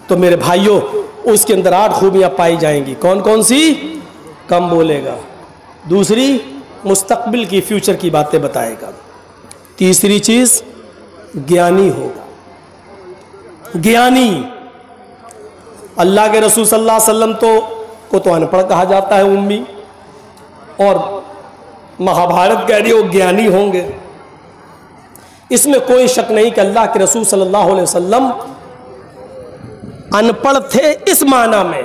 تو میرے بھائیوں اس کے اندر 8 خوبیاں پائی جائیں گی. کون کون سی؟ کم بولے گا. دوسری مستقبل کی فیوچر کی باتیں بتائے گا. تیسری چیز گیانی ہوگا. گیانی. اللہ کے رسول صلی اللہ علیہ وسلم کو تو ان پڑھ کہا جاتا ہے، امی، اور مہابھارت کہہ رہی ہے وہ گیانی ہوں گے. اس میں کوئی شک نہیں کہ اللہ کے رسول صلی اللہ علیہ وسلم ان پڑھ تھے اس معنی میں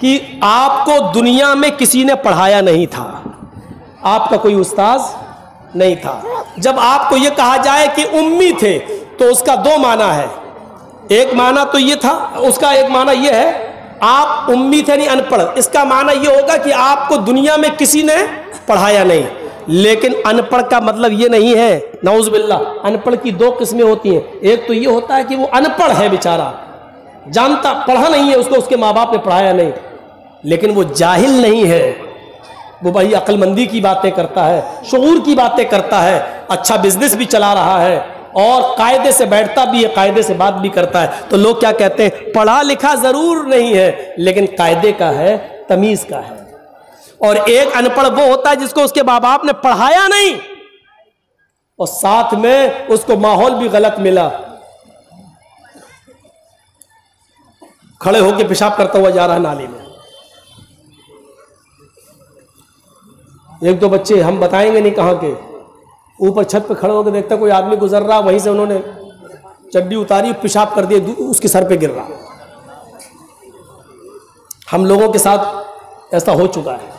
کہ آپ کو دنیا میں کسی نے پڑھایا نہیں تھا، آپ کا کوئی استاذ نہیں تھا. جب آپ کو یہ کہا جائے کہ امی تھے تو اس کا 2 معنی ہے. ایک معنی تو یہ تھا، اس کا ایک معنی یہ ہے آپ امی تھے نہیں ان پڑھ. اس کا معنی یہ ہوگا کہ آپ کو دنیا میں کسی نے پڑھایا نہیں. لیکن ان پڑھ کا مطلب یہ نہیں ہے، نعوذ باللہ. ان پڑھ کی 2 قسمیں ہوتی ہیں. ایک تو یہ ہوتا ہے کہ وہ ان پڑھ ہے بیچارہ، جانتا پڑھا نہیں ہے، اس کو اس کے ماں باپ نے پڑھایا نہیں. لیکن وہ جاہل نہیں ہے، وہ بھائی عقل مندی کی باتیں کرتا ہے، شعور کی باتیں کرتا ہے، اچھا بزنس بھی چلا رہا ہے اور قاعدے سے بیٹھتا بھی ہے، قاعدے سے بات بھی کرتا ہے. تو لوگ کیا کہتے ہیں؟ پڑھا لکھا ضرور نہیں ہے لیکن قاعدے کا ہے، تمیز کا ہے. اور ایک ان پڑھ وہ ہوتا ہے جس کو اس کے ماں باپ نے پڑھایا نہیں اور ساتھ میں اس کو ماحول بھی غلط ملا. کھڑے ہو کے پیشاب کرتا ہوا جا رہا نالی میں. ایک دو بچے ہم بتائیں گے نہیں کہاں کے، اوپر چھت پہ کھڑے ہو کے دیکھتا کوئی آدمی گزر رہا، وہیں سے انہوں نے چڈی اتاری، پیشاب کر دیا، اس کے سر پہ گر رہا. ہم لوگوں کے ساتھ ایسا ہو چکا ہے.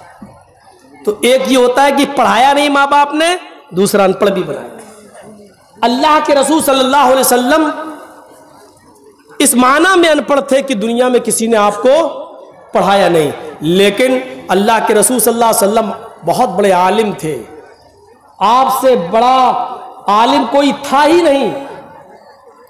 تو ایک یہ ہوتا ہے کہ پڑھایا نہیں ماں باپ نے، دوسرا ان پڑھ بھی بنایا. اللہ کے رسول صلی اللہ علیہ وسلم اس معنی میں ان پڑھ تھے کہ دنیا میں کسی نے آپ کو پڑھایا نہیں. لیکن اللہ کے رسول صلی اللہ علیہ وسلم بہت بڑے عالم تھے. آپ سے بڑا عالم کوئی تھا ہی نہیں.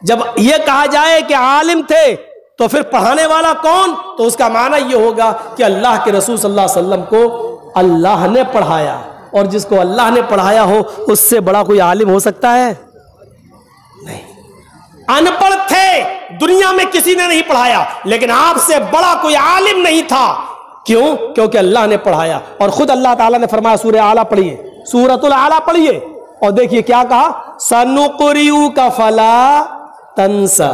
جب یہ کہا جائے کہ عالم تھے تو پھر پڑھانے والا کون؟ تو اس کا معنی یہ ہوگا کہ اللہ کے رسول صلی اللہ علیہ وسلم کو اللہ نے پڑھایا. اور جس کو اللہ نے پڑھایا ہو اس سے بڑا کوئی عالم ہو سکتا ہے؟ نہیں. ان پڑھ تھے، دنیا میں کسی نے نہیں پڑھایا، لیکن آپ سے بڑا کوئی عالم نہیں تھا. کیوں؟ کیونکہ اللہ نے پڑھایا. اور خود اللہ تعالیٰ نے فرمایا، سورہ اعلیٰ پڑھیے، سورۃ الاعلیٰ پڑھیے، اور دیکھیے کیا کہا، سَنُقْرِئُكَ فَلَا تَنْسَى.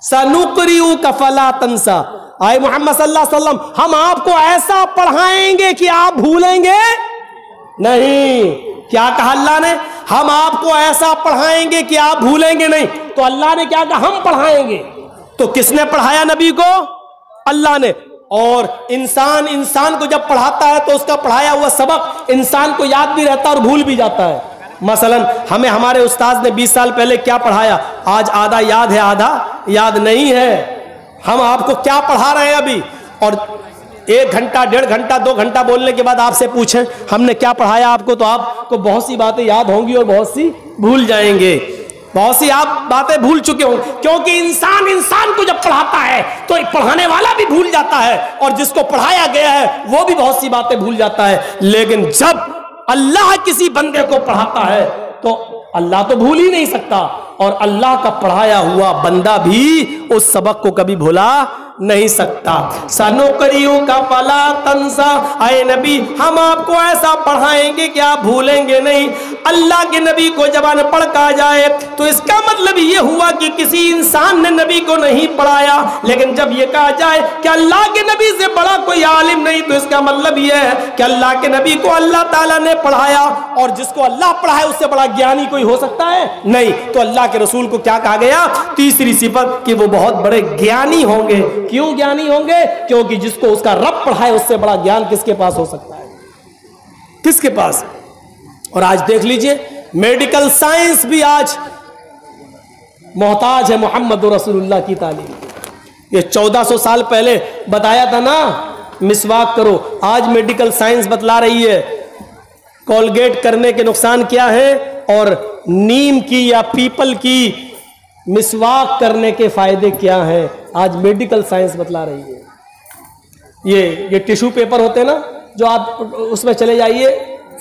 سَنُقْرِئُكَ فَلَا تَنْسَى. آئے محمد صلی اللہ علیہ وسلم، ہم آپ کو ایسا پڑھائیں گے کہ آپ بھولیں گے نہیں. کیا کہا اللہ نے؟ ہم آپ کو ایسا پڑھائیں گے کہ آپ بھولیں گے نہیں. تو اللہ نے کیا کہا؟ ہم پڑھائیں گے. تو کس نے پڑھایا نبی کو؟ اللہ نے. اور انسان کو جب پڑھاتا ہے تو اس کا پڑھایا ہوا سبق انسان کو یاد بھی رہتا ہے اور بھول بھی جاتا ہے. مثلا ہمیں ہمارے استاذ نے 20 سال پہلے کیا پڑھایا، آج آدھا یاد ہے، آدھا یاد نہیں ہے. ہم آپ کو کیا پڑھا رہے ہیں ابھی، اور 1 گھنٹہ 1.5 گھنٹہ 2 گھنٹہ بولنے کے بعد آپ سے پوچھیں ہم نے کیا پڑھایا آپ کو، تو آپ کو بہت سی باتیں یاد ہوں گی اور بہت سی بھول جائیں گے. بہت سی آپ باتیں بھول چکے ہوں، کیونکہ انسان کو جب پڑھاتا ہے تو پڑھانے والا بھی بھول جاتا ہے اور جس کو پڑھایا گیا ہے وہ بھی بہت سی باتیں بھول جاتا ہے. لیکن جب اللہ کسی بندے کو پڑھاتا ہے تو اللہ تو بھول ہی نہیں سکتا، اور اللہ کا پڑھایا ہوا بندہ بھی اس سبق کو کبھی بھولا نہیں سکتا. سَنُقْرِئُكَ فَلَا تَنْسَى. اے نبی ہم آپ کو ایسا پڑھائیں گے کہ آپ بھولیں گے نہیں. اللہ کے نبی کو جب ان پڑھ کہا جائے تو اس کا مطلب یہ ہوا کہ کسی انسان نے نبی کو نہیں پڑھایا. لیکن جب یہ کہا جائے کہ اللہ کے نبی سے بڑا کوئی عالم نہیں، تو اس کا مطلب یہ ہے کہ اللہ کے نبی کو اللہ تعالیٰ نے پڑھایا، اور جس کو اللہ پڑھائے اس سے بڑا گیانی کوئی ہو سکتا ہے؟ نہیں. تو اللہ کے رسول کو کیا کہا گیا؟ تیسری صفت کہ وہ بہت بڑے گیانی ہوں گے. کیوں گیانی ہوں گے؟ کیونکہ جس کو اس کا رب پڑھائے اس سے بڑا گیان کس کے پاس ہو سکتا ہے؟ کس کے پاس؟ اور آج دیکھ لیجئے میڈیکل سائنس بھی آج محتاج ہے محمد رسول اللہ کی تعلیم. یہ 1400 سال پہلے بتایا تھا نا مسواک کرو، آج میڈیکل سائنس بتلا رہی ہے کولگیٹ کرنے کے نقصان کیا ہے اور نیم کی یا پیپل کی مسواک کرنے کے فائدے کیا ہیں. آج میڈیکل سائنس بتلا رہی ہے. یہ ٹیشو پیپر ہوتے ہیں نا جو آپ اس میں چلے جائیے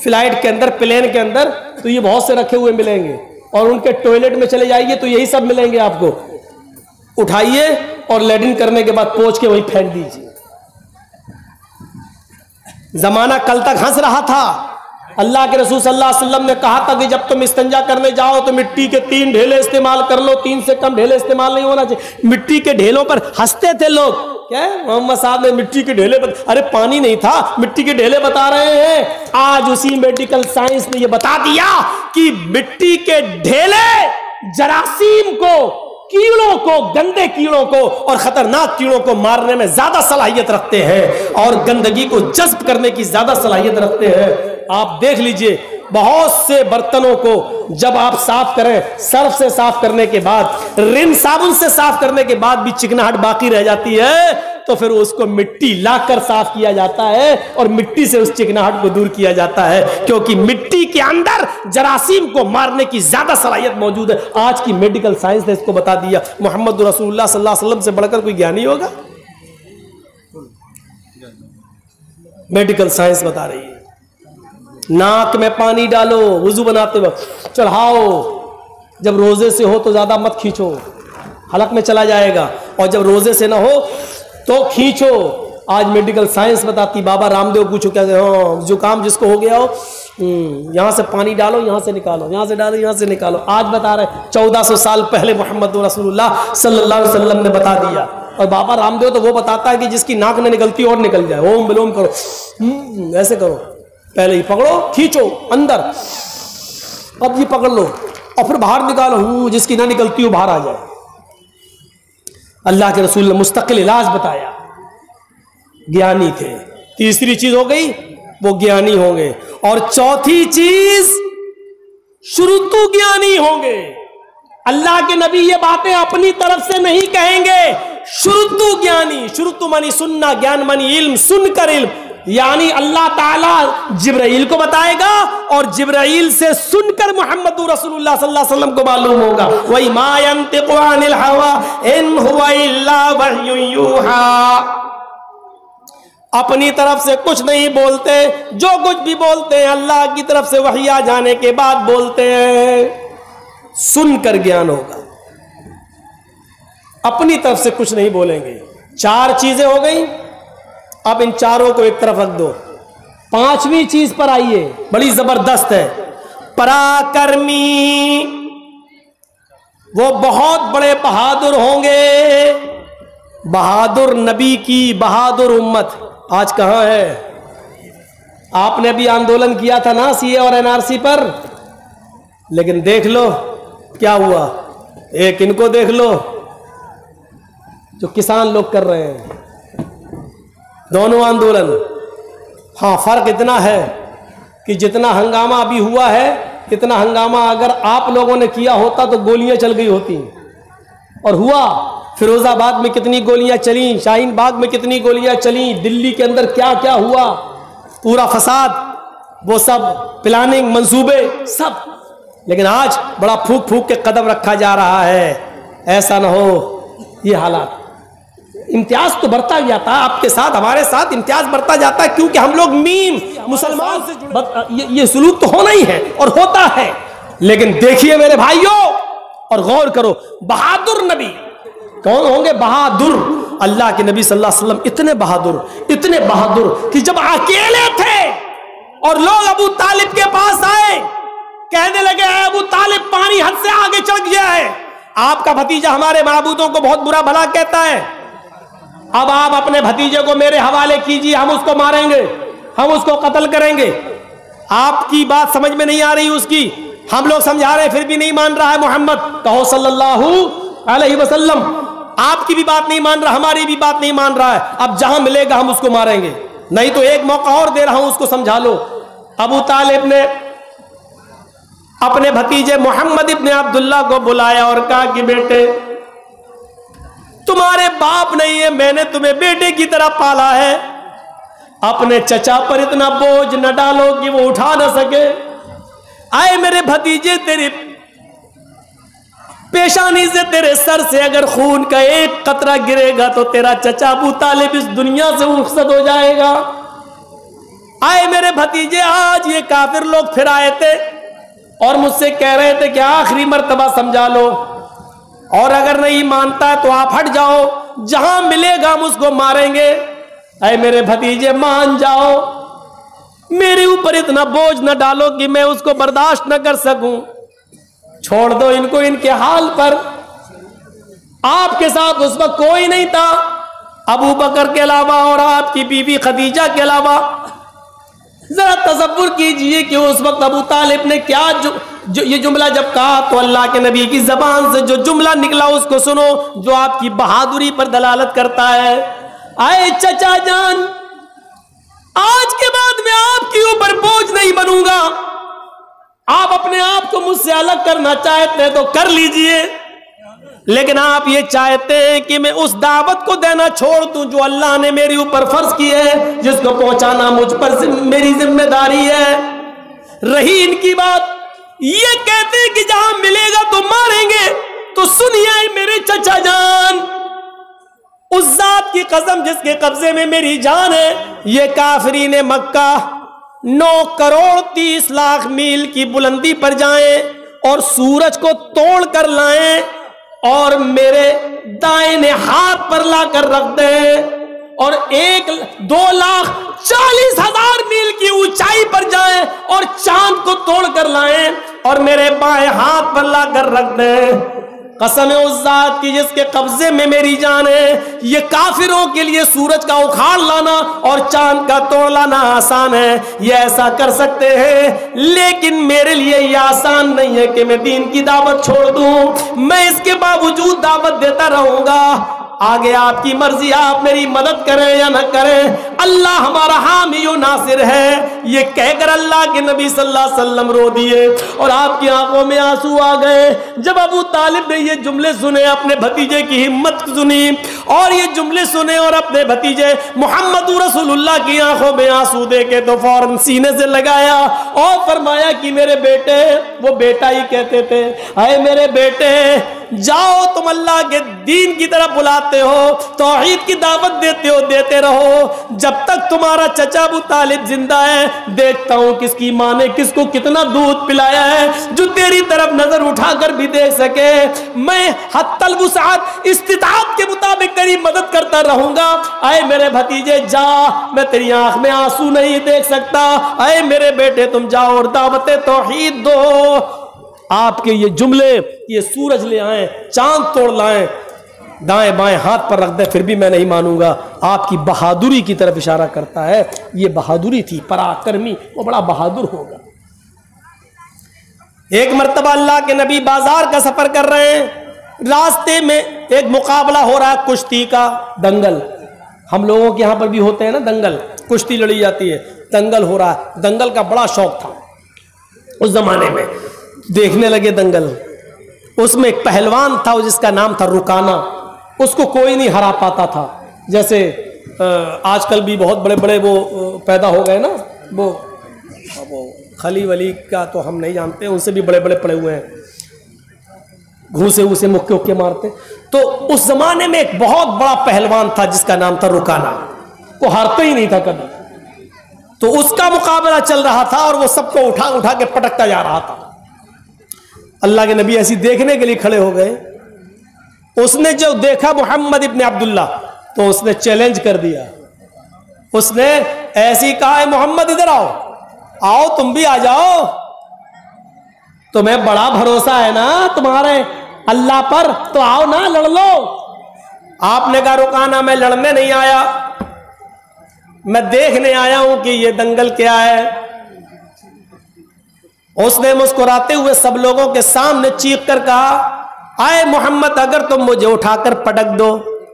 فلائٹ کے اندر، پلین کے اندر، تو یہ بہت سے رکھے ہوئے ملیں گے، اور ان کے ٹوائلٹ میں چلے جائیے تو یہی سب ملیں گے آپ کو. اٹھائیے اور لیٹرین کرنے کے بعد پوچھ کے وہی پھینک دیجیے. زمانہ کل تک ہنس رہا تھا. اللہ کے رسول صلی اللہ علیہ وسلم نے کہا تھا کہ جب تم استنجا کرنے جاؤ تو مٹی کے 3 ڈھیلے استعمال کر لو, 3 سے کم ڈھیلے استعمال نہیں ہونا چاہیے. مٹی کے ڈھیلوں پر ہنستے تھے لوگ. کیا محمد صاحب نے مٹی کے ڈھیلے ارے پانی نہیں تھا, مٹی کے ڈھیلے بتا رہے ہیں. آج اسی میڈیکل سائنس نے یہ بتا دیا کہ مٹی کے ڈھیلے جراثیم کو, کیڑوں کو, گندے کیڑوں کو اور خطرناک کیڑوں کو مارنے میں زیادہ صلاحیت رکھتے ہیں اور گندگی کو جذب کرنے کی زیادہ صلاحیت رکھتے ہیں. آپ دیکھ لیجئے بہت سے برتنوں کو جب آپ صاف کریں, سرف سے صاف کرنے کے بعد, رن صابن سے صاف کرنے کے بعد بھی چکناہٹ باقی رہ جاتی ہے تو پھر اس کو مٹی لا کر صاف کیا جاتا ہے اور مٹی سے اس چکناہٹ کو دور کیا جاتا ہے, کیونکہ مٹی کے اندر جراثیم کو مارنے کی زیادہ صلاحیت موجود ہے. آج کی میڈیکل سائنس نے اس کو بتا دیا. محمد رسول اللہ صلی اللہ علیہ وسلم سے بڑھ کر کوئی گیانی ہوگا؟ میڈیکل سائنس بتا رہی ہے. ناک میں پانی ڈالو وضو بناتے وقت, چڑھاؤ. جب روزے سے ہو تو زیادہ مت کھینچو, حلق میں چلا جائے گا, اور جب روزے سے نہ ہو تو کھینچو. آج میڈیکل سائنس بتاتی. بابا رام دیو پوچھو کیا زکام جس کو ہو گیا ہو, یہاں سے پانی ڈالو, یہاں سے نکالو, یہاں سے ڈالو, یہاں سے نکالو. آج بتا رہے 1400 سال پہلے محمد رسول اللہ صلی اللہ علیہ وسلم نے بتا دیا. اور بابا رام دیو تو وہ بتاتا ہے کہ جس کی ناک نہ نکلتی اور نکل جائے, اوم بلوم کرو, ایسے کرو, پہلے ہی پکڑو, کھینچو اندر, اب یہ پکڑ لو اور پھر باہر نکالو, جس کی نہ نکلتی وہ باہر آ جائے. اللہ کے رسول نے مستقل علاج بتایا. گیانی تھے. تیسری چیز ہو گئی وہ گیانی ہوں گے, اور چوتھی چیز شروطو گیانی ہوں گے. اللہ کے نبی یہ باتیں اپنی طرف سے نہیں کہیں گے. شروطو گیانی, شروطو مانی سننا, گیان مانی علم, سن کر علم, یعنی اللہ تعالیٰ جبرائیل کو بتائے گا اور جبرائیل سے سن کر محمد رسول اللہ صلی اللہ علیہ وسلم کو معلوم ہوگا. وَإِ مَا يَنْتِقُ عَنِ الْهَوَىٰ إِنْ هُوَ إِلَّا وَحْيٌ يُوحَىٰ. اپنی طرف سے کچھ نہیں بولتے, جو کچھ بھی بولتے ہیں اللہ کی طرف سے وحی آ جانے کے بعد بولتے ہیں. سن کر گیان ہوگا, اپنی طرف سے کچھ نہیں بولیں گے. 4 چیزیں ہو گئی. اب ان چاروں کو ایک طرف رکھ دو. 5ویں چیز پر آئیے, بڑی زبردست ہے. پراکرمی, وہ بہت بڑے بہادر ہوں گے. بہادر نبی کی بہادر امت آج کہاں ہے؟ آپ نے بھی آندولن کیا تھا نا سی اے اور این آر سی پر, لیکن دیکھ لو کیا ہوا. ایک ان کو دیکھ لو جو کسان لوگ کر رہے ہیں, دونوں آندولن. ہاں فرق اتنا ہے کہ جتنا ہنگامہ ابھی ہوا ہے اتنا ہنگامہ اگر آپ لوگوں نے کیا ہوتا تو گولیاں چل گئی ہوتی, اور ہوا. فیروز آباد میں کتنی گولیاں چلیں, شاہین باغ میں کتنی گولیاں چلیں, دلی کے اندر کیا کیا ہوا, پورا فساد, وہ سب پلاننگ, منصوبے سب. لیکن آج بڑا پھونک پھونک کے قدم رکھا جا رہا ہے. ایسا نہ ہو یہ حالات. امتیاز تو بڑھتا جاتا ہے آپ کے ساتھ, ہمارے ساتھ امتیاز بڑھتا جاتا ہے, کیونکہ ہم لوگ میم مسلمان سے جڑے. یہ سلوک تو ہونا ہی ہے اور ہوتا ہے. لیکن دیکھیے میرے بھائیوں اور غور کرو, بہادر نبی کون ہوں گے؟ بہادر. اللہ کے نبی صلی اللہ علیہ وسلم اتنے بہادر کہ جب اکیلے تھے اور لوگ ابو طالب کے پاس آئے, کہنے لگے اے ابو طالب پانی حد سے آگے چڑھ گیا ہے, آپ کا بھتیجا ہمارے معبودوں کو بہت برا بھلا کہتا ہے, اب آپ اپنے بھتیجے کو میرے حوالے کیجیے, ہم اس کو ماریں گے, ہم اس کو قتل کریں گے. آپ کی بات سمجھ میں نہیں آ رہی اس کی, ہم لوگ سمجھا رہے ہیں پھر بھی نہیں مان رہا ہے. محمد کہو صلی اللہ علیہ وسلم, آپ کی بھی بات نہیں مان رہا, ہماری بھی بات نہیں مان رہا ہے. اب جہاں ملے گا ہم اس کو ماریں گے, نہیں تو ایک موقع اور دے رہا ہوں اس کو سمجھا لو. ابو طالب نے اپنے بھتیجے محمد ابن عبداللہ کو بلایا اور کہا کہ بیٹے تمہارے باپ نہیں ہے, میں نے تمہیں بیٹے کی طرح پالا ہے, اپنے چچا پر اتنا بوجھ نہ ڈالو کہ وہ اٹھا نہ سکے. آئے میرے بھتیجے, تیرے پیشانی سے, تیرے سر سے اگر خون کا ایک قطرہ گرے گا تو تیرا چچا ابو طالب اس دنیا سے رخصت ہو جائے گا. آئے میرے بھتیجے, آج یہ کافر لوگ پھر آئے تھے اور مجھ سے کہہ رہے تھے کہ آخری مرتبہ سمجھا لو, اور اگر نہیں مانتا ہے تو آپ ہٹ جاؤ, جہاں ملے گا ہم اس کو ماریں گے۔ اے میرے بھتیجے مان جاؤ، میرے اوپر اتنا بوجھ نہ ڈالو کہ میں اس کو برداشت نہ کر سکوں، چھوڑ دو ان کو ان کے حال پر۔ آپ کے ساتھ اس وقت کوئی نہیں تھا ابو بکر کے علاوہ اور آپ کی بیوی خدیجہ کے علاوہ۔ ذرا تصور کیجئے کہ اس وقت ابو طالب نے کیا یہ جملہ جب کہا تو اللہ کے نبی کی زبان سے جو جملہ نکلا اس کو سنو، جو آپ کی بہادری پر دلالت کرتا ہے۔ اے چچا جان، آج کے بعد میں آپ کے اوپر بوجھ نہیں بنوں گا، آپ اپنے آپ کو مجھ سے الگ کرنا چاہتے ہیں تو کر لیجئے، لیکن آپ یہ چاہتے ہیں کہ میں اس دعوت کو دینا چھوڑ دوں جو اللہ نے میرے اوپر فرض کی ہے، جس کو پہنچانا مجھ پر میری ذمہ داری ہے۔ رہی ان کی بات، یہ کہتے ہیں کہ جہاں ملے گا تو ماریں گے، تو سنیے میرے چچا جان، اس ذات کی قسم جس کے قبضے میں میری جان ہے، یہ کافرین مکہ 9 کروڑ 30 لاکھ میل کی بلندی پر جائیں اور سورج کو توڑ کر لائیں اور میرے دائیں ہاتھ پر لا کر رکھ دیں، اور 2,40,000 میل کی اونچائی پر جائیں اور چاند کو توڑ کر لائیں اور میرے بائیں ہاتھ پر لا کر رکھ دیں، قسم ہے اس ذات کی جس کے قبضے میں میری جان ہے، یہ کافروں کے لیے سورج کا اکھاڑ لانا اور چاند کا توڑ لانا آسان ہے، یہ ایسا کر سکتے ہیں، لیکن میرے لیے یہ آسان نہیں ہے کہ میں دین کی دعوت چھوڑ دوں، میں اس کے باوجود دعوت دیتا رہوں گا۔ آگے آپ کی مرضی، آپ میری مدد کریں یا نہ کریں، اللہ ہمارا حامی و ناصر ہے۔ یہ کہہ کر اللہ کے نبی صلی اللہ علیہ وسلم رو دیے اور آپ کی آنکھوں میں آنسو آ گئے۔ جب ابو طالب نے یہ جملے سنے، اپنے بھتیجے کی ہمت سنی اور یہ جملے سنے اور اپنے بھتیجے محمد رسول اللہ کی آنکھوں میں آنسو دیکھے تو فوراً سینے سے لگایا اور فرمایا کہ میرے بیٹے، وہ بیٹا ہی کہتے تھے، اے میرے بیٹے جاؤ، تم اللہ کے دین کی طرف بلاتے ہو، توحید کی دعوت دیتے ہو، دیتے رہو، جب تک تمہارا چچا ابو طالب زندہ ہے دیکھتا ہوں کس کی ماں نے کس کو کتنا دودھ پلایا ہے، جو تیری طرف نظر اٹھا کر بھی دیکھ سکے، میں حتی الوسعت استطاعت کے مطابق تیری مدد کرتا رہوں گا۔ اے میرے بھتیجے جا، میں تیری آنکھ میں آنسو نہیں دیکھ سکتا، اے میرے بیٹے تم جاؤ اور دعوت توحید دو۔ آپ کے یہ جملے، یہ سورج لے آئیں، چاند توڑ لائیں، دائیں بائیں ہاتھ پر رکھ دیں، پھر بھی میں نہیں مانوں گا، آپ کی بہادری کی طرف اشارہ کرتا ہے۔ یہ بہادری تھی، پراکرمی، وہ بڑا بہادر ہوگا۔ ایک مرتبہ اللہ کے نبی بازار کا سفر کر رہے ہیں، راستے میں ایک مقابلہ ہو رہا ہے کشتی کا، دنگل، ہم لوگوں کے یہاں پر بھی ہوتے ہیں نا دنگل، کشتی لڑی جاتی ہے، دنگل ہو رہا ہے۔ دنگل کا بڑا شوق تھا اس زمانے میں، دیکھنے لگے دنگل۔ اس میں ایک پہلوان تھا جس کا نام تھا رکانہ، اس کو کوئی نہیں ہرا پاتا تھا۔ جیسے آج کل بھی بہت بڑے بڑے وہ پیدا ہو گئے نا، وہ خلی ولی کا تو ہم نہیں جانتے، ان سے بھی بڑے بڑے پڑے ہوئے ہیں، گھوسے ووسے مکے اکے مارتے۔ تو اس زمانے میں ایک بہت بڑا پہلوان تھا جس کا نام تھا رکانہ، وہ ہارتا ہی نہیں تھا کبھی۔ تو اس کا مقابلہ چل رہا تھا اور وہ سب کو اٹھا اٹھا کے پٹکتا جا رہا تھا۔ اللہ کے نبی ایسی دیکھنے کے لیے کھڑے ہو گئے، اس نے جو دیکھا محمد ابن عبداللہ تو اس نے چیلنج کر دیا، اس نے ایسی کہا ہے محمد ادھر آؤ، آؤ تم بھی آ جاؤ، تمہیں بڑا بھروسہ ہے نا تمہارے اللہ پر، تو آؤ نا لڑ لو۔ آپ نے کہا رکانہ میں لڑنے نہیں آیا، میں دیکھنے آیا ہوں کہ یہ دنگل کیا ہے۔ اس نے مسکراتے ہوئے سب لوگوں کے سامنے چیخ کر کہا، اے محمد اگر تم مجھے اٹھا کر پٹک دو،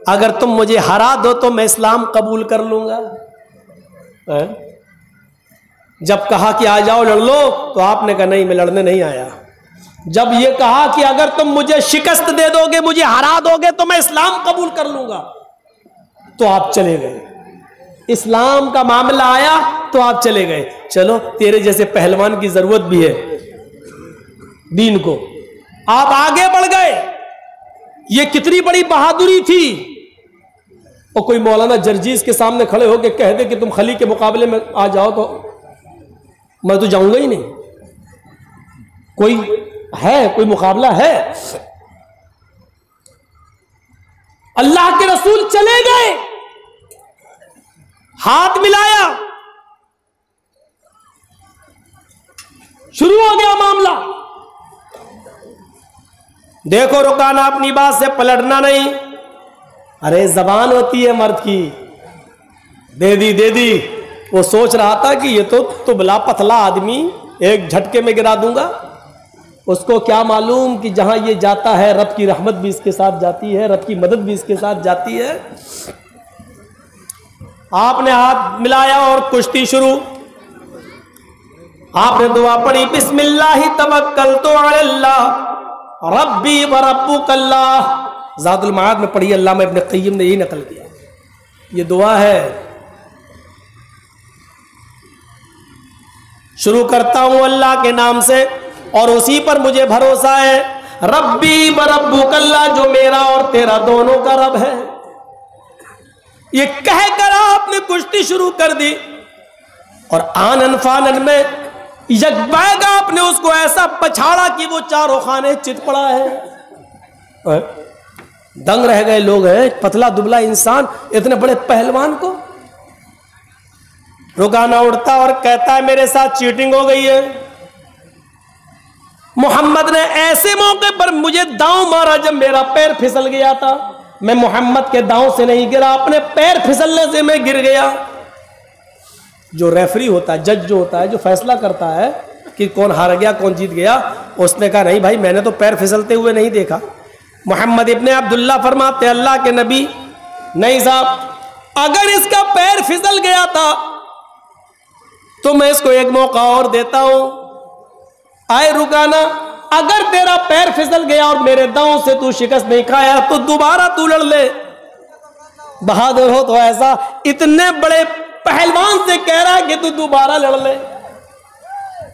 اگر تم مجھے ہرا دو تو میں اسلام قبول کر لوں گا۔ جب کہا کہ آ جاؤ لڑ لو تو آپ نے کہا نہیں میں لڑنے نہیں آیا۔ جب یہ کہا کہ اگر تم مجھے شکست دے دو گے، مجھے ہرا دو گے تو میں اسلام قبول کر لوں گا، تو آپ چلے گئے۔ اسلام کا معاملہ آیا تو آپ چلے گئے، چلو تیرے جیسے پہلوان کی ضرورت بھی ہے دین کو، آپ آگے بڑھ گئے۔ یہ کتنی بڑی بہادری تھی۔ اور کوئی مولانا جرجیز کے سامنے کھڑے ہو کے کہہ دے کہ تم خلی کے مقابلے میں آ جاؤ تو میں تو جاؤں گا ہی نہیں۔ کوئی ہے، کوئی مقابلہ ہے۔ اللہ کے رسول چلے گئے, ہاتھ ملایا, شروع ہو گیا معاملہ. دیکھو رکانا اپنی بات سے پلٹنا نہیں. ارے زبان ہوتی ہے مرد کی, دے دی. وہ سوچ رہا تھا کہ یہ تو تبلا پتلا آدمی ایک جھٹکے میں گرا دوں گا. اس کو کیا معلوم کہ جہاں یہ جاتا ہے رب کی رحمت بھی اس کے ساتھ جاتی ہے, رب کی مدد بھی اس کے ساتھ جاتی ہے. آپ نے ہاتھ ملایا اور کشتی شروع. آپ نے دعا پڑھی, بسم اللہ توکلت علی اللہ ربی وربک اللہ. زاد المعاد میں پڑھی, علامہ ابن قیم نے یہی نقل کیا. یہ دعا ہے. شروع کرتا ہوں اللہ کے نام سے اور اسی پر مجھے بھروسہ ہے. ربی وربک اللہ, جو میرا اور تیرا دونوں کا رب ہے. یہ کہہ کر آپ نے کشتی شروع کر دی اور آنن فانن میں یک بیگ آپ نے اس کو ایسا پچھاڑا کہ وہ چاروں خانے چت پڑا ہے. دنگ رہ گئے لوگ. ہیں پتلا دبلا انسان اتنے بڑے پہلوان کو. رکانا اڑتا اور کہتا ہے میرے ساتھ چیٹنگ ہو گئی ہے. محمد نے ایسے موقع پر مجھے داؤں مارا جب میرا پیر پھسل گیا تھا. میں محمد کے داؤں سے نہیں گرا, اپنے پیر پھسلنے سے میں گر گیا. جو ریفری ہوتا ہے, جج جو ہوتا ہے, جو فیصلہ کرتا ہے کہ کون ہار گیا کون جیت گیا, اس نے کہا نہیں بھائی میں نے تو پیر پھسلتے ہوئے نہیں دیکھا. محمد ابن عبداللہ فرماتے اللہ کے نبی نہیں صاحب, اگر اس کا پیر پھسل گیا تھا تو میں اس کو ایک موقع اور دیتا ہوں. آئے رکانا, اگر تیرا پیر پھسل گیا اور میرے داؤں سے تو شکست نہیں کھایا تو دوبارہ تو لڑ لے. بہادر ہو تو ایسا اتنے بڑے پہلوان سے کہہ رہا ہے کہ تو دوبارہ لڑ لے.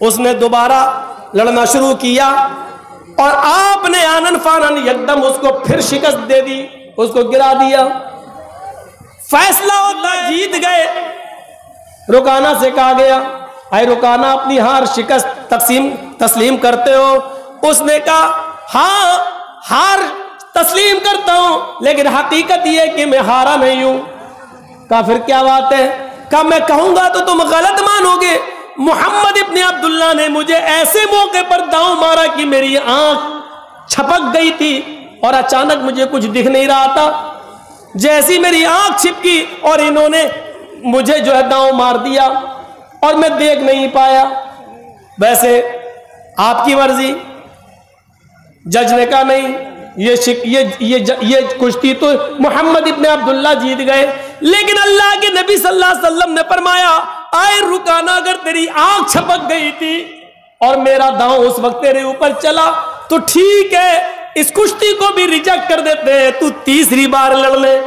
اس نے دوبارہ لڑنا شروع کیا اور آپ نے آنن فانن یکدم اس کو پھر شکست دے دی, اس کو گرا دیا. فیصلہ ہوتا جیت گئے. رکانا سے کہا گیا اے رکانا اپنی ہار شکست تسلیم کرتے ہو؟ اس نے کہا ہاں ہار تسلیم کرتا ہوں, لیکن حقیقت یہ کہ میں ہارا نہیں ہوں. کہا پھر کیا بات ہے؟ کہا میں کہوں گا تو تم غلط مانو گے. محمد ابن عبداللہ نے مجھے ایسے موقع پر داؤں مارا کہ میری آنکھ چھپک گئی تھی اور اچانک مجھے کچھ دکھ نہیں رہا تھا. جیسی میری آنکھ چھپکی اور انہوں نے مجھے جو ہے داؤں مار دیا اور میں دیکھ نہیں پایا. ویسے آپ کی مرضی. جج نے کہا نہیں, یہ کشتی تو محمد ابن عبداللہ جیت گئے, لیکن اللہ کے نبی صلی اللہ علیہ وسلم نے فرمایا آئے رکانا, اگر تیری آنکھ چھپک گئی تھی اور میرا داؤں اس وقت تیرے اوپر چلا تو ٹھیک ہے, اس کشتی کو بھی ریجیکٹ کر دیتے ہیں, تو تیسری بار لڑ لے.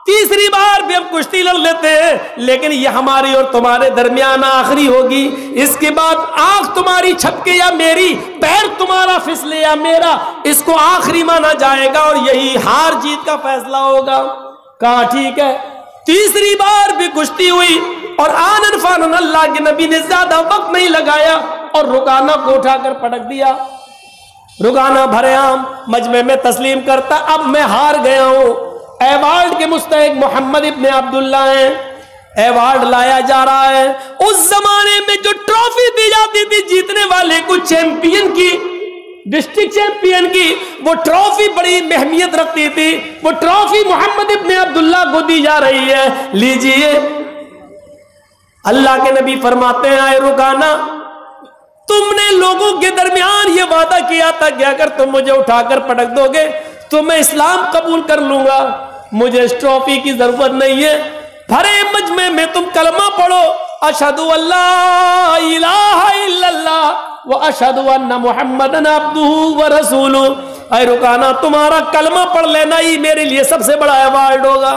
تیسری بار بھی ہم کشتی لڑ لیتے ہیں, لیکن یہ ہماری اور تمہارے درمیان آخری ہوگی. اس کے بعد آنکھ تمہاری چھپکے یا میری, پیر تمہارا پھسلے یا میرا, اس کو آخری مانا جائے گا اور یہی ہار جیت کا فیصلہ ہوگا. کہا ٹھیک ہے. تیسری بار بھی کشتی ہوئی اور آنن فانن اللہ کے نبی نے زیادہ وقت نہیں لگایا اور رکانا کو اٹھا کر پٹک دیا. رکانا بھرے عام مجمع میں تسلیم کرتا اب میں ہار گیا ہوں. ایوارڈ کے مستحق محمد ابن عبداللہ ہیں. ایوارڈ لایا جا رہا ہے. اس زمانے میں جو ٹرافی دی جاتی تھی جیتنے والے کو, چیمپئن کی, ڈسٹرکٹ چیمپئن کی, وہ ٹرافی بڑی اہمیت رکھتی تھی. وہ ٹرافی محمد ابن عبداللہ کو دی جا رہی ہے, لیجئے. اللہ کے نبی فرماتے ہیں اے رکانا, تم نے لوگوں کے درمیان یہ وعدہ کیا تھا کہ اگر تم مجھے اٹھا کر پٹک دو گے تو میں اسلام قبول کر لوں گا. مجھے اس ٹرافی کی ضرورت نہیں ہے. بھرے مجمع میں تم کلمہ پڑھو, اشہد ان لا الہ الا اللہ و اشہد ان محمدن عبدہ و رسولہ. اے رکانا تمہارا کلمہ پڑھ لینا ہی میرے لیے سب سے بڑا ایوارڈ ہوگا.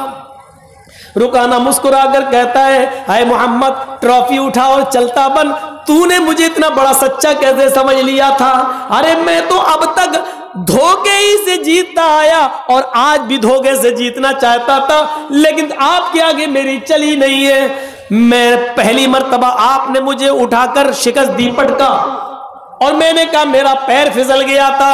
رکانا مسکرا کر کہتا ہے اے محمد ٹرافی اٹھا اور چلتا بن. تو نے مجھے اتنا بڑا سچا کیسے سمجھ لیا تھا؟ ارے میں تو اب تک دھوکے ہی سے جیتتا آیا اور آج بھی دھوکے سے جیتنا چاہتا تھا, لیکن آپ کے آگے میری چلی نہیں ہے. میں پہلی مرتبہ آپ نے مجھے اٹھا کر شکست دی, پٹکا, اور میں نے کہا میرا پیر پھسل گیا تھا.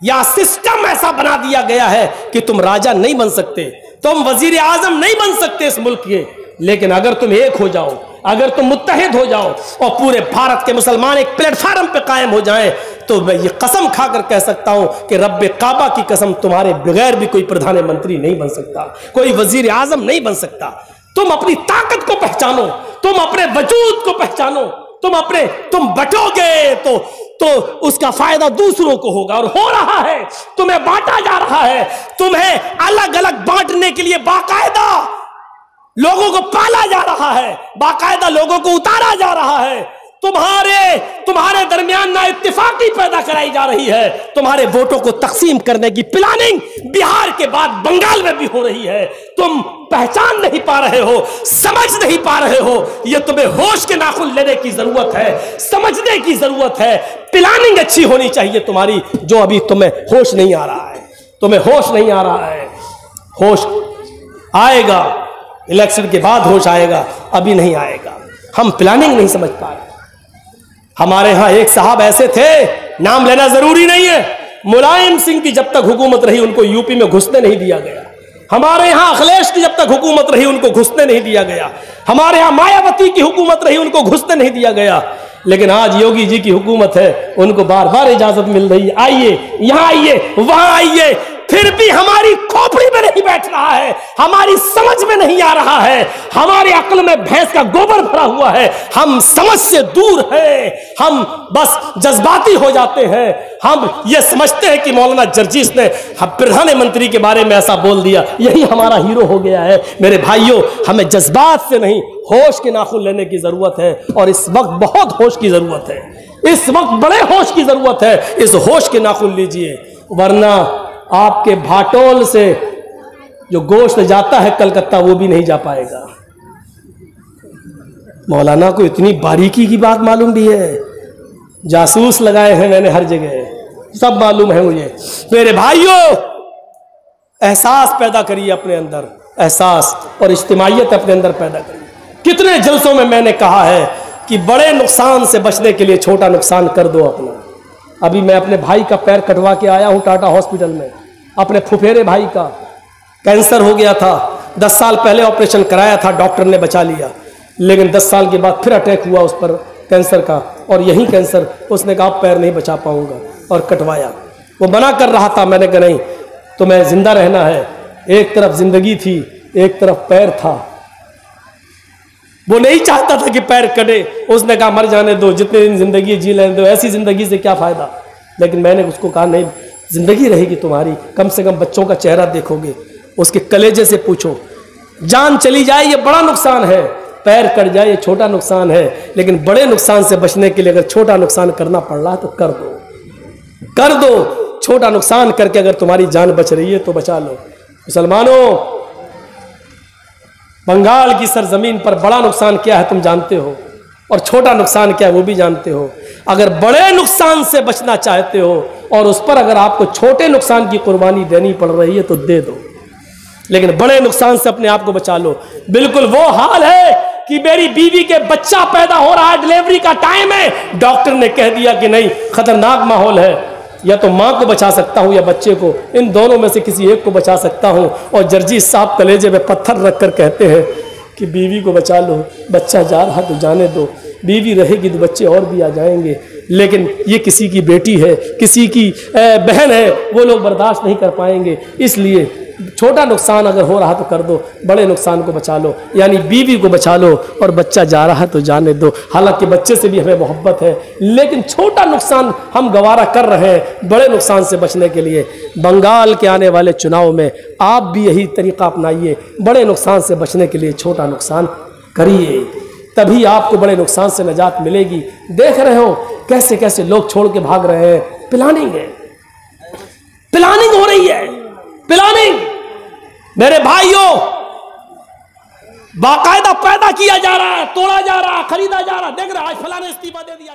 یا سسٹم ایسا بنا دیا گیا ہے کہ تم راجا نہیں بن سکتے, تم وزیر اعظم نہیں بن سکتے اس ملک کے, لیکن اگر تم ایک ہو جاؤ, اگر تم متحد ہو جاؤ اور پورے بھارت کے مسلمان ایک پلیٹ فارم پہ قائم ہو جائیں, تو میں یہ قسم کھا کر کہہ سکتا ہوں کہ رب کعبہ کی قسم تمہارے بغیر بھی کوئی پردھان منتری نہیں بن سکتا, کوئی وزیر اعظم نہیں بن سکتا. تم اپنی طاقت کو پہچانو, تم اپنے وجود کو پہچانو, تم بٹو گے تو اس کا فائدہ دوسروں کو ہوگا, اور ہو رہا ہے, تمہیں بانٹا جا رہا ہے, تمہیں الگ الگ بانٹنے کے لیے باقاعدہ لوگوں کو پالا جا رہا ہے, باقاعدہ لوگوں کو اتارا جا رہا ہے, تمہارے درمیان نا اتفاقی پیدا کرائی جا رہی ہے, تمہارے ووٹوں کو تقسیم کرنے کی پلاننگ بہار کے بعد بنگال میں بھی ہو رہی ہے. تم پہچان نہیں پا رہے ہو, سمجھ نہیں پا رہے ہو, یہ تمہیں ہوش کے ناخن لینے کی ضرورت ہے, سمجھنے کی ضرورت ہے. پلاننگ اچھی ہونی چاہیے تمہاری, جو ابھی تمہیں ہوش نہیں آ رہا ہے, تمہیں ہوش نہیں آ رہا ہے. ہوش آئے گا, الیکشن کے بعد ہوش آئے گا, ابھی نہیں آئے گا. ہم پلاننگ نہیں سمجھ پا رہے. ہمارے ہاں ایک صاحب ایسے تھے, نام لینا ضروری نہیں ہے, ملائم سنگھ کی جب تک حکومت رہی ان کو یوپی میں گھسنے نہیں دیا گیا. ہمارے ہاں اکھلیش کی جب تک حکومت رہی ان کو گھسنے نہیں دیا گیا. ہمارے ہاں مایاوتی کی حکومت رہی ان کو گھسنے نہیں دیا گیا. لیکن آج یوگی جی کی حکومت ہے, ان کو بار بار اجازت مل رہی ہے, آئیے یہاں, آئیے وہاں آئیے, پھر بھی ہماری کھوپڑی میں نہیں بیٹھ رہا ہے, ہماری سمجھ میں نہیں آ رہا ہے, ہماری عقل میں بھینس کا گوبر بھرا ہوا ہے, ہم سمجھ سے دور ہیں, ہم بس جذباتی ہو جاتے ہیں. ہم یہ سمجھتے ہیں کہ مولانا جرجیس نے پردھان منتری کے بارے میں ایسا بول دیا, یہی ہمارا ہیرو ہو گیا ہے. میرے بھائیوں, ہمیں جذبات سے نہیں, ہوش کے ناخن لینے کی ضرورت ہے, اور اس وقت بہت ہوش کی ضرورت ہے, اس وقت بڑے ہوش کی ضرورت ہے. اس ہوش کے ناخن لیجئے, ورنہ آپ کے بھاٹول سے جو گوشت جاتا ہے کلکتہ وہ بھی نہیں جا پائے گا. مولانا کو اتنی باریکی کی بات معلوم بھی ہے, جاسوس لگائے ہیں میں نے ہر جگہ, سب معلوم ہے مجھے. میرے بھائیوں, احساس پیدا کریے اپنے اندر, احساس اور اجتماعیت اپنے اندر پیدا کریے. کتنے جلسوں میں نے کہا ہے کہ بڑے نقصان سے بچنے کے لیے چھوٹا نقصان کر دو اپنا. ابھی میں اپنے بھائی کا پیر کٹوا کے آیا ہوں ٹاٹا ہاسپٹل میں, اپنے پھپھیرے بھائی کا کینسر ہو گیا تھا, 10 سال پہلے آپریشن کرایا تھا, ڈاکٹر نے بچا لیا, لیکن 10 سال کے بعد پھر اٹیک ہوا اس پر کینسر کا, اور یہی کینسر, اس نے کہا پیر نہیں بچا پاؤں گا, اور کٹوایا. وہ منع کر رہا تھا, میں نے کہا نہیں, تمہیں زندہ رہنا ہے. ایک طرف زندگی تھی, ایک طرف پیر تھا. وہ نہیں چاہتا تھا کہ پیر کٹے, اس نے کہا مر جانے دو, جتنے دن زندگی جی لینے دو, ایسی زندگی سے کیا فائدہ. لیکن میں نے اس کو کہا نہیں, زندگی رہے گی تمہاری, کم سے کم بچوں کا چہرہ دیکھو گے, اس کے کلیجے سے پوچھو. جان چلی جائے یہ بڑا نقصان ہے, پیر کٹ جائے یہ چھوٹا نقصان ہے, لیکن بڑے نقصان سے بچنے کے لیے اگر چھوٹا نقصان کرنا پڑ رہا ہے تو کر دو. چھوٹا نقصان کر کے اگر تمہاری جان بچ رہی ہے تو بچا لو. مسلمانوں, بنگال کی سرزمین پر بڑا نقصان کیا ہے تم جانتے ہو, اور چھوٹا نقصان کیا ہے وہ بھی جانتے ہو. اگر بڑے نقصان سے بچنا چاہتے ہو اور اس پر اگر آپ کو چھوٹے نقصان کی قربانی دینی پڑ رہی ہے تو دے دو, لیکن بڑے نقصان سے اپنے آپ کو بچا لو. بالکل وہ حال ہے کہ میری بیوی کے بچہ پیدا ہو رہا ہے, ڈلیوری کا ٹائم ہے, ڈاکٹر نے کہہ دیا کہ نہیں, خطرناک ماحول ہے, یا تو ماں کو بچا سکتا ہوں یا بچے کو, ان دونوں میں سے کسی ایک کو بچا سکتا ہوں. اور جرجیس صاحب کلیجے میں پتھر رکھ کر کہتے ہیں کہ بیوی کو بچا لو, بچہ جا رہا تو جانے دو, بیوی رہے گی تو بچے اور بھی آ جائیں گے, لیکن یہ کسی کی بیٹی ہے, کسی کی بہن ہے, وہ لوگ برداشت نہیں کر پائیں گے. اس لیے چھوٹا نقصان اگر ہو رہا تو کر دو, بڑے نقصان کو بچا لو, یعنی بیوی کو بچا لو, اور بچہ جا رہا تو جانے دو. حالانکہ بچے سے بھی ہمیں محبت ہے, لیکن چھوٹا نقصان ہم گوارا کر رہے ہیں بڑے نقصان سے بچنے کے لیے. بنگال کے آنے والے چناؤ میں آپ بھی یہی طریقہ اپنائیے, بڑے نقصان سے بچنے کے لیے چھوٹا نقصان کریے, تبھی آپ کو بڑے نقصان سے نجات ملے گی. دیکھ رہے ہو کیسے کیسے لوگ چھوڑ کے بھاگ رہے ہیں. پلاننگ ہے, پلاننگ ہو رہی ہے, پلاننگ. میرے بھائیوں, باقاعدہ پیدا کیا جا رہا ہے, توڑا جا رہا ہے, خریدا جا رہا ہے. دیکھ رہے آج فلاں نے استعفیٰ دے دیا,